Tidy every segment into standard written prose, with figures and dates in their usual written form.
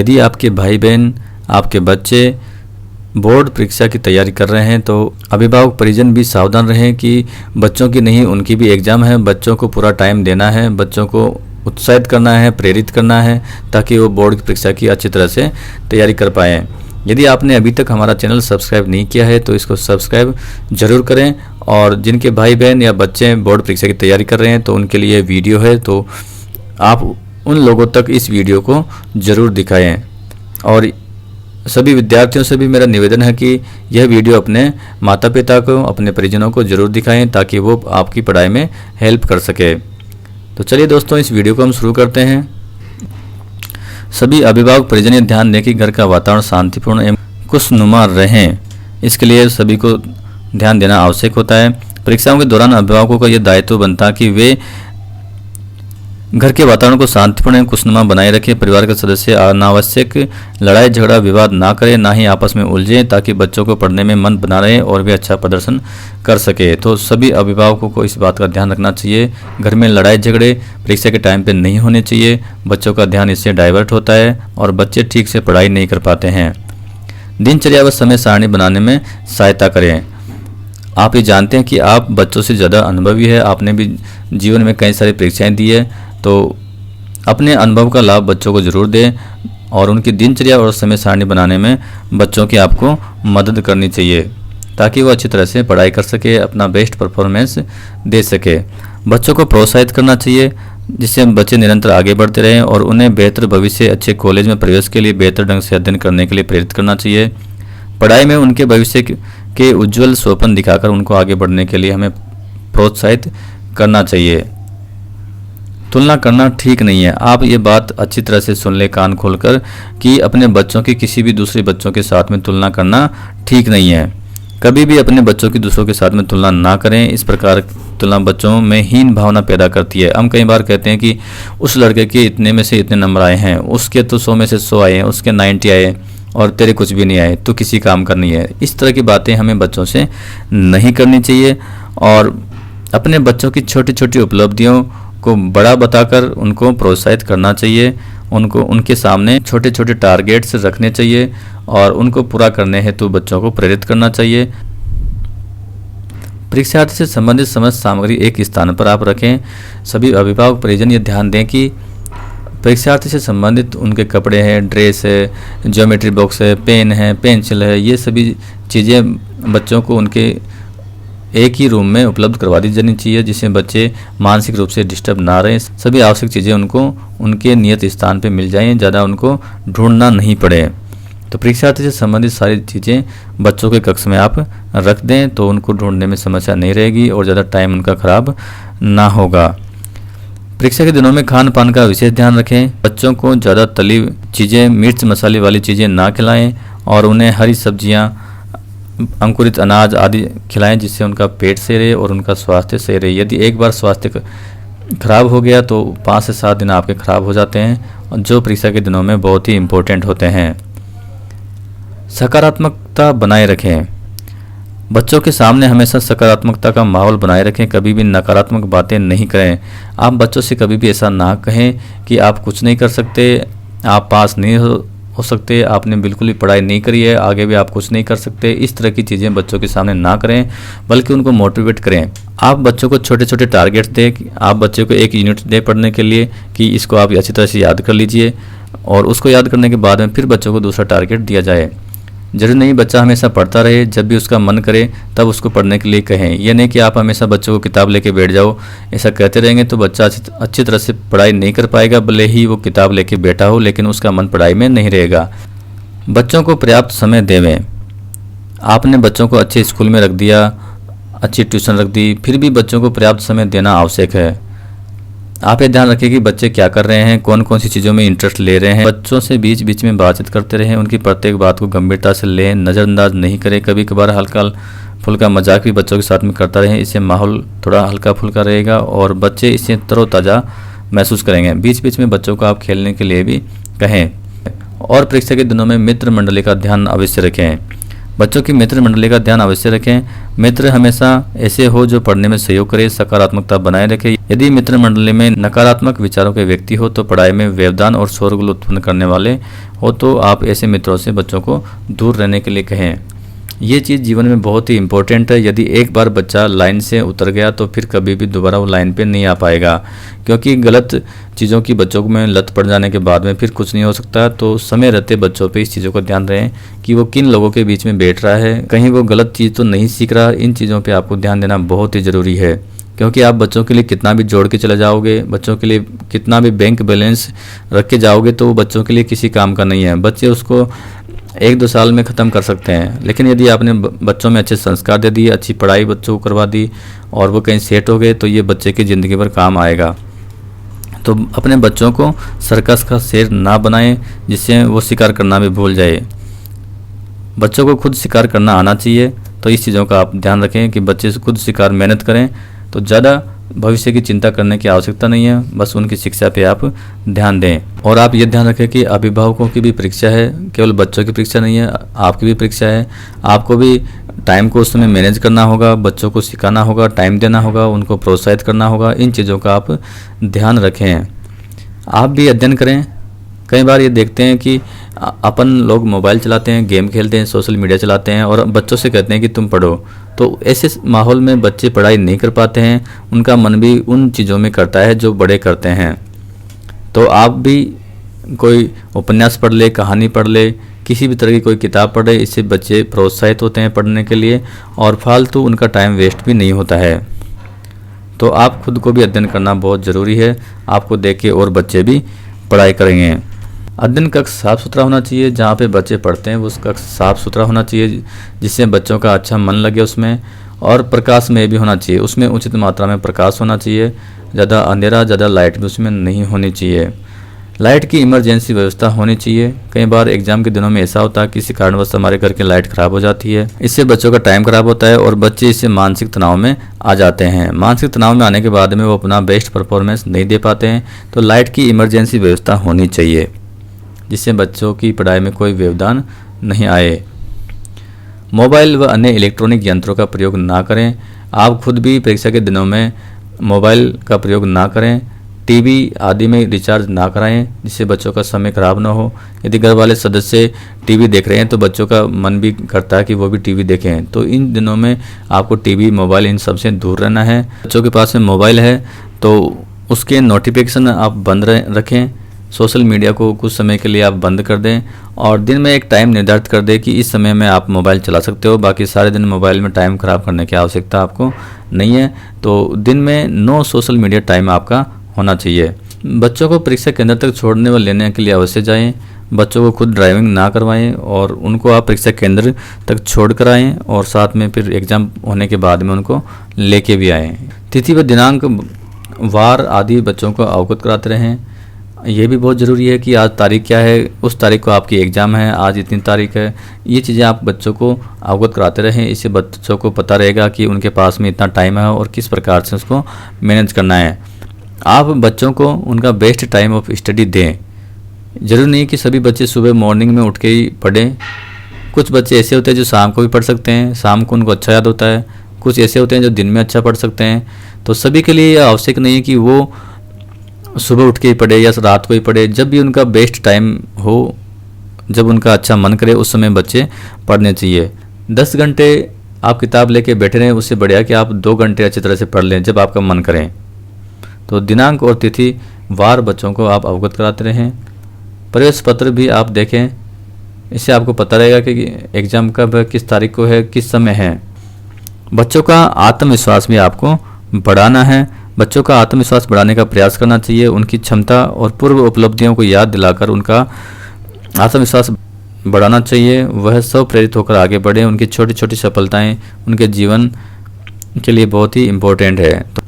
यदि आपके भाई बहन, आपके बच्चे बोर्ड परीक्षा की तैयारी कर रहे हैं तो अभिभावक परिजन भी सावधान रहें कि बच्चों की नहीं, उनकी भी एग्ज़ाम है। बच्चों को पूरा टाइम देना है, बच्चों को उत्साहित करना है, प्रेरित करना है, ताकि वो बोर्ड की परीक्षा की अच्छी तरह से तैयारी कर पाएँ। यदि आपने अभी तक हमारा चैनल सब्सक्राइब नहीं किया है तो इसको सब्सक्राइब ज़रूर करें। और जिनके भाई बहन या बच्चे बोर्ड परीक्षा की तैयारी कर रहे हैं तो उनके लिए वीडियो है, तो आप उन लोगों तक इस वीडियो को ज़रूर दिखाएं। और सभी विद्यार्थियों से भी मेरा निवेदन है कि यह वीडियो अपने माता पिता को, अपने परिजनों को ज़रूर दिखाएं, ताकि वो आपकी पढ़ाई में हेल्प कर सके। तो चलिए दोस्तों, इस वीडियो को हम शुरू करते हैं। सभी अभिभावक परिजन ये ध्यान दें कि घर का वातावरण शांतिपूर्ण एवं खुशनुमा रहें। इसके लिए सभी को ध्यान देना आवश्यक होता है। परीक्षाओं के दौरान अभिभावकों का यह दायित्व बनता है कि वे घर के वातावरण को शांतिपूर्ण एवं खुशनुमा बनाए रखें। परिवार के सदस्य अनावश्यक लड़ाई झगड़ा विवाद ना करें, ना ही आपस में उलझें, ताकि बच्चों को पढ़ने में मन बना रहे और वे अच्छा प्रदर्शन कर सके। तो सभी अभिभावकों को इस बात का ध्यान रखना चाहिए। घर में लड़ाई झगड़े परीक्षा के टाइम पे नहीं होने चाहिए। बच्चों का ध्यान इससे डाइवर्ट होता है और बच्चे ठीक से पढ़ाई नहीं कर पाते हैं। दिनचर्या व समय सारणी बनाने में सहायता करें। आप ये जानते हैं कि आप बच्चों से ज़्यादा अनुभवी है, आपने भी जीवन में कई सारी परीक्षाएं दी है, तो अपने अनुभव का लाभ बच्चों को ज़रूर दें और उनकी दिनचर्या और समय सारणी बनाने में बच्चों की आपको मदद करनी चाहिए, ताकि वो अच्छी तरह से पढ़ाई कर सके, अपना बेस्ट परफॉर्मेंस दे सके। बच्चों को प्रोत्साहित करना चाहिए, जिससे बच्चे निरंतर आगे बढ़ते रहें और उन्हें बेहतर भविष्य, अच्छे कॉलेज में प्रवेश के लिए बेहतर ढंग से अध्ययन करने के लिए प्रेरित करना चाहिए। पढ़ाई में उनके भविष्य के उज्जवल स्वप्न दिखाकर उनको आगे बढ़ने के लिए हमें प्रोत्साहित करना चाहिए। तुलना करना ठीक नहीं है। आप ये बात अच्छी तरह से सुन ले कान खोलकर कि अपने बच्चों की किसी भी दूसरे बच्चों के साथ में तुलना करना ठीक नहीं है। कभी भी अपने बच्चों की दूसरों के साथ में तुलना ना करें। इस प्रकार तुलना बच्चों में हीन भावना पैदा करती है। हम कई बार कहते हैं कि उस लड़के के इतने में से इतने नंबर आए हैं, उसके तो 100 में से 100 आए हैं, उसके 90 आए और तेरे कुछ भी नहीं आए, तो किसी काम का नहीं है। इस तरह की बातें हमें बच्चों से नहीं करनी चाहिए और अपने बच्चों की छोटी छोटी उपलब्धियों को बड़ा बताकर उनको प्रोत्साहित करना चाहिए। उनको उनके सामने छोटे छोटे टारगेट्स रखने चाहिए और उनको पूरा करने हेतु बच्चों को प्रेरित करना चाहिए। परीक्षार्थी से संबंधित समस्त सामग्री एक स्थान पर आप रखें। सभी अभिभावक परिजन ये ध्यान दें कि परीक्षार्थी से संबंधित उनके कपड़े हैं, ड्रेस है, ज्योमेट्री बॉक्स है, पेन है, पेंसिल है, ये सभी चीज़ें बच्चों को उनके एक ही रूम में उपलब्ध करवा दी जानी चाहिए, जिससे बच्चे मानसिक रूप से डिस्टर्ब ना रहें। सभी आवश्यक चीज़ें उनको उनके नियत स्थान पे मिल जाएं, ज़्यादा उनको ढूंढना नहीं पड़े। तो परीक्षार्थी से संबंधित सारी चीज़ें बच्चों के कक्ष में आप रख दें, तो उनको ढूंढने में समस्या नहीं रहेगी और ज़्यादा टाइम उनका खराब ना होगा। परीक्षा के दिनों में खान पान का विशेष ध्यान रखें। बच्चों को ज़्यादा तली चीज़ें, मिर्च मसाले वाली चीज़ें ना खिलाएँ और उन्हें हरी सब्जियाँ, अंकुरित अनाज आदि खिलाएं, जिससे उनका पेट सही रहे और उनका स्वास्थ्य सही रहे। यदि एक बार स्वास्थ्य खराब हो गया तो 5 से 7 दिन आपके खराब हो जाते हैं, जो परीक्षा के दिनों में बहुत ही इम्पोर्टेंट होते हैं। सकारात्मकता बनाए रखें। बच्चों के सामने हमेशा सकारात्मकता का माहौल बनाए रखें, कभी भी नकारात्मक बातें नहीं करें। आप बच्चों से कभी भी ऐसा ना कहें कि आप कुछ नहीं कर सकते, आप पास नहीं हो सकते, आपने बिल्कुल भी पढ़ाई नहीं करी है, आगे भी आप कुछ नहीं कर सकते। इस तरह की चीज़ें बच्चों के सामने ना करें, बल्कि उनको मोटिवेट करें। आप बच्चों को छोटे छोटे टारगेट्स दें। आप बच्चे को 1 यूनिट दें पढ़ने के लिए कि इसको आप अच्छी तरह से याद कर लीजिए, और उसको याद करने के बाद में फिर बच्चों को दूसरा टारगेट दिया जाए। जरूरी नहीं बच्चा हमेशा पढ़ता रहे, जब भी उसका मन करे तब उसको पढ़ने के लिए कहें। यह नहीं कि आप हमेशा बच्चों को किताब लेके बैठ जाओ। ऐसा कहते रहेंगे तो बच्चा अच्छी तरह से पढ़ाई नहीं कर पाएगा, भले ही वो किताब लेके बैठा हो, लेकिन उसका मन पढ़ाई में नहीं रहेगा। बच्चों को पर्याप्त समय देवें। आपने बच्चों को अच्छे स्कूल में रख दिया, अच्छी ट्यूशन रख दी, फिर भी बच्चों को पर्याप्त समय देना आवश्यक है। आप ये ध्यान रखें कि बच्चे क्या कर रहे हैं, कौन कौन सी चीज़ों में इंटरेस्ट ले रहे हैं। बच्चों से बीच बीच में बातचीत करते रहें, उनकी प्रत्येक बात को गंभीरता से लें, नज़रअंदाज नहीं करें। कभी कभार हल्का फुल्का मजाक भी बच्चों के साथ में करता रहें, इससे माहौल थोड़ा हल्का फुल्का रहेगा और बच्चे इससे तरोताज़ा महसूस करेंगे। बीच बीच में बच्चों को आप खेलने के लिए भी कहें। और परीक्षा के दिनों में मित्र मंडली का ध्यान अवश्य रखें। बच्चों की मित्र मंडली का ध्यान अवश्य रखें। मित्र हमेशा ऐसे हो जो पढ़ने में सहयोग करे, सकारात्मकता बनाए रखे। यदि मित्र मंडली में नकारात्मक विचारों के व्यक्ति हो तो पढ़ाई में व्यवधान और शोरगुल उत्पन्न करने वाले हो तो आप ऐसे मित्रों से बच्चों को दूर रहने के लिए कहें। ये चीज़ जीवन में बहुत ही इम्पोर्टेंट है। यदि एक बार बच्चा लाइन से उतर गया तो फिर कभी भी दोबारा वो लाइन पे नहीं आ पाएगा, क्योंकि गलत चीज़ों की बच्चों में लत पड़ जाने के बाद में फिर कुछ नहीं हो सकता। तो समय रहते बच्चों पे इस चीज़ों का ध्यान रहे कि वो किन लोगों के बीच में बैठ रहा है, कहीं वो गलत चीज़ तो नहीं सीख रहा। इन चीज़ों पर आपको ध्यान देना बहुत ही ज़रूरी है, क्योंकि आप बच्चों के लिए कितना भी जोड़ के चले जाओगे, बच्चों के लिए कितना भी बैंक बैलेंस रख के जाओगे तो वो बच्चों के लिए किसी काम का नहीं है। बच्चे उसको 1-2 साल में ख़त्म कर सकते हैं, लेकिन यदि आपने बच्चों में अच्छे संस्कार दे दिए, अच्छी पढ़ाई बच्चों को करवा दी और वो कहीं सेट हो गए तो ये बच्चे की ज़िंदगी भर काम आएगा। तो अपने बच्चों को सर्कस का शेर ना बनाएं जिससे वो शिकार करना भी भूल जाए। बच्चों को खुद शिकार करना आना चाहिए। तो इस चीज़ों का आप ध्यान रखें कि बच्चे खुद शिकार मेहनत करें, तो ज़्यादा भविष्य की चिंता करने की आवश्यकता नहीं है, बस उनकी शिक्षा पे आप ध्यान दें। और आप ये ध्यान रखें कि अभिभावकों की भी परीक्षा है, केवल बच्चों की परीक्षा नहीं है, आपकी भी परीक्षा है। आपको भी टाइम को उस समय मैनेज करना होगा, बच्चों को सिखाना होगा, टाइम देना होगा, उनको प्रोत्साहित करना होगा। इन चीज़ों का आप ध्यान रखें। आप भी अध्ययन करें। कई बार ये देखते हैं कि अपन लोग मोबाइल चलाते हैं, गेम खेलते हैं, सोशल मीडिया चलाते हैं और बच्चों से कहते हैं कि तुम पढ़ो। तो ऐसे माहौल में बच्चे पढ़ाई नहीं कर पाते हैं, उनका मन भी उन चीज़ों में करता है जो बड़े करते हैं। तो आप भी कोई उपन्यास पढ़ ले, कहानी पढ़ ले, किसी भी तरह की कोई किताब पढ़े, इससे बच्चे प्रोत्साहित होते हैं पढ़ने के लिए और फालतू उनका टाइम वेस्ट भी नहीं होता है। तो आप खुद को भी अध्ययन करना बहुत ज़रूरी है। आपको देख के और बच्चे भी पढ़ाई करेंगे। अध्ययन कक्ष साफ़ सुथरा होना चाहिए। जहाँ पे बच्चे पढ़ते हैं वो कक्ष साफ़ सुथरा होना चाहिए जिससे बच्चों का अच्छा मन लगे उसमें, और प्रकाश में भी होना चाहिए। उसमें उचित मात्रा में प्रकाश होना चाहिए, ज़्यादा अंधेरा, ज़्यादा लाइट भी उसमें नहीं होनी चाहिए। लाइट की इमरजेंसी व्यवस्था होनी चाहिए। कई बार एग्जाम के दिनों में ऐसा होता है कि किसी कारणवश हमारे घर की लाइट ख़राब हो जाती है, इससे बच्चों का टाइम ख़राब होता है और बच्चे इससे मानसिक तनाव में आ जाते हैं। मानसिक तनाव में आने के बाद में वो अपना बेस्ट परफॉर्मेंस नहीं दे पाते हैं। तो लाइट की इमरजेंसी व्यवस्था होनी चाहिए जिससे बच्चों की पढ़ाई में कोई व्यवधान नहीं आए। मोबाइल व अन्य इलेक्ट्रॉनिक यंत्रों का प्रयोग ना करें। आप खुद भी परीक्षा के दिनों में मोबाइल का प्रयोग ना करें। टीवी आदि में रिचार्ज ना कराएं जिससे बच्चों का समय खराब ना हो। यदि घर वाले सदस्य टीवी देख रहे हैं तो बच्चों का मन भी करता है कि वो भी टीवी देखें। तो इन दिनों में आपको टीवी, मोबाइल इन सब से दूर रहना है। बच्चों के पास में मोबाइल है तो उसके नोटिफिकेशन आप बंद रखें। सोशल मीडिया को कुछ समय के लिए आप बंद कर दें और दिन में एक टाइम निर्धारित कर दें कि इस समय में आप मोबाइल चला सकते हो, बाकी सारे दिन मोबाइल में टाइम ख़राब करने की आवश्यकता आपको नहीं है। तो दिन में नो सोशल मीडिया टाइम आपका होना चाहिए। बच्चों को परीक्षा केंद्र तक छोड़ने व लेने के लिए अवश्य जाएं। बच्चों को खुद ड्राइविंग ना करवाएं और उनको आप परीक्षा केंद्र तक छोड़ कर आएँ और साथ में फिर एग्ज़ाम होने के बाद में उनको लेके भी आएँ। तिथि व दिनांक, वार आदि बच्चों को अवगत कराते रहें। ये भी बहुत ज़रूरी है कि आज तारीख क्या है, उस तारीख को आपकी एग्ज़ाम है, आज इतनी तारीख है। ये चीज़ें आप बच्चों को अवगत कराते रहें। इससे बच्चों को पता रहेगा कि उनके पास में इतना टाइम है और किस प्रकार से उसको मैनेज करना है। आप बच्चों को उनका बेस्ट टाइम ऑफ स्टडी दें। ज़रूरी नहीं कि सभी बच्चे सुबह मॉर्निंग में उठ के ही पढ़ें। कुछ बच्चे ऐसे होते हैं जो शाम को भी पढ़ सकते हैं, शाम को उनको अच्छा याद होता है। कुछ ऐसे होते हैं जो दिन में अच्छा पढ़ सकते हैं। तो सभी के लिए यह आवश्यक नहीं है कि वो सुबह उठ के ही पढ़े या रात को ही पढ़े। जब भी उनका बेस्ट टाइम हो, जब उनका अच्छा मन करे, उस समय बच्चे पढ़ने चाहिए। 10 घंटे आप किताब लेके बैठे रहें, उससे बढ़िया कि आप 2 घंटे अच्छी तरह से पढ़ लें जब आपका मन करें। तो दिनांक और तिथि वार बच्चों को आप अवगत कराते रहें। प्रवेश पत्र भी आप देखें, इससे आपको पता रहेगा कि एग्ज़ाम कब है, किस तारीख को है, किस समय है। बच्चों का आत्मविश्वास भी आपको बढ़ाना है। बच्चों का आत्मविश्वास बढ़ाने का प्रयास करना चाहिए। उनकी क्षमता और पूर्व उपलब्धियों को याद दिलाकर उनका आत्मविश्वास बढ़ाना चाहिए। वह सब प्रेरित होकर आगे बढ़े। उनकी छोटी छोटी सफलताएं उनके जीवन के लिए बहुत ही इम्पोर्टेंट है। तो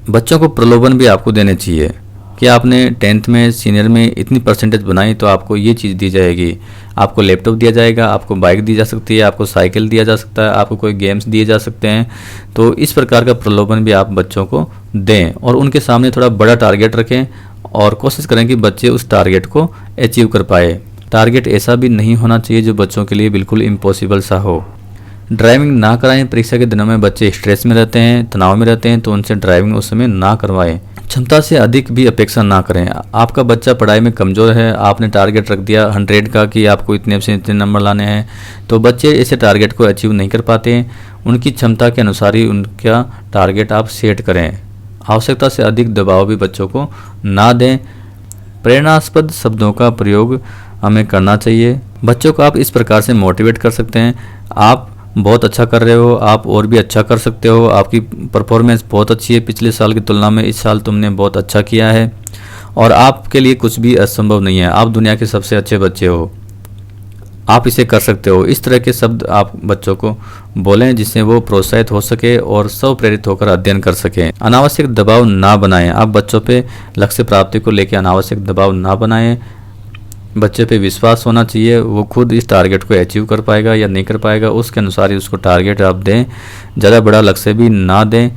बच्चों को प्रलोभन भी आपको देने चाहिए कि आपने 10th में, सीनियर में इतनी परसेंटेज बनाई तो आपको ये चीज़ दी जाएगी, आपको लैपटॉप दिया जाएगा, आपको बाइक दी जा सकती है, आपको साइकिल दिया जा सकता है, आपको कोई गेम्स दिए जा सकते हैं। तो इस प्रकार का प्रलोभन भी आप बच्चों को दें और उनके सामने थोड़ा बड़ा टारगेट रखें और कोशिश करें कि बच्चे उस टारगेट को अचीव कर पाए, टारगेट ऐसा भी नहीं होना चाहिए जो बच्चों के लिए बिल्कुल इम्पॉसिबल सा हो। ड्राइविंग ना कराएं। परीक्षा के दिनों में बच्चे स्ट्रेस में रहते हैं, तनाव में रहते हैं, तो उनसे ड्राइविंग उस समय ना करवाएं। क्षमता से अधिक भी अपेक्षा ना करें। आपका बच्चा पढ़ाई में कमज़ोर है, आपने टारगेट रख दिया 100 का कि आपको इतने से इतने नंबर लाने हैं, तो बच्चे ऐसे टारगेट को अचीव नहीं कर पाते हैं। उनकी क्षमता के अनुसार ही उनका टारगेट आप सेट करें। आवश्यकता से अधिक दबाव भी बच्चों को ना दें। प्रेरणास्पद शब्दों का प्रयोग हमें करना चाहिए। बच्चों को आप इस प्रकार से मोटिवेट कर सकते हैं, आप बहुत अच्छा कर रहे हो, आप और भी अच्छा कर सकते हो, आपकी परफॉर्मेंस बहुत अच्छी है, पिछले साल की तुलना में इस साल तुमने बहुत अच्छा किया है और आपके लिए कुछ भी असंभव नहीं है, आप दुनिया के सबसे अच्छे बच्चे हो, आप इसे कर सकते हो। इस तरह के शब्द आप बच्चों को बोलें जिससे वो प्रोत्साहित हो सके और स्व प्रेरित होकर अध्ययन कर सकें। अनावश्यक दबाव ना बनाएं। आप बच्चों पे लक्ष्य प्राप्ति को लेकर अनावश्यक दबाव ना बनाएं। बच्चे पे विश्वास होना चाहिए, वो खुद इस टारगेट को अचीव कर पाएगा या नहीं कर पाएगा, उसके अनुसार ही उसको टारगेट आप दें। ज़्यादा बड़ा लक्ष्य भी ना दें।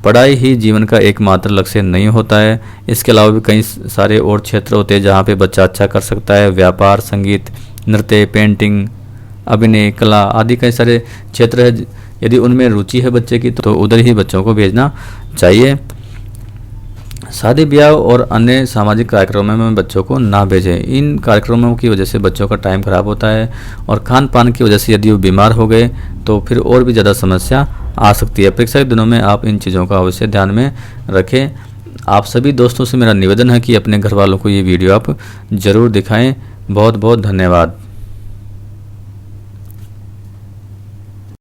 पढ़ाई ही जीवन का एकमात्र लक्ष्य नहीं होता है, इसके अलावा भी कई सारे और क्षेत्र होते हैं जहाँ पे बच्चा अच्छा कर सकता है। व्यापार, संगीत, नृत्य, पेंटिंग, अभिनय, कला आदि कई सारे क्षेत्र है। यदि उनमें रुचि है बच्चे की तो उधर ही बच्चों को भेजना चाहिए। शादी ब्याह और अन्य सामाजिक कार्यक्रमों में बच्चों को ना भेजें। इन कार्यक्रमों की वजह से बच्चों का टाइम खराब होता है और खान पान की वजह से यदि वो बीमार हो गए तो फिर और भी ज़्यादा समस्या आ सकती है। परीक्षा के दिनों में आप इन चीज़ों का अवश्य ध्यान में रखें। आप सभी दोस्तों से मेरा निवेदन है कि अपने घर वालों को ये वीडियो आप ज़रूर दिखाएं। बहुत बहुत धन्यवाद।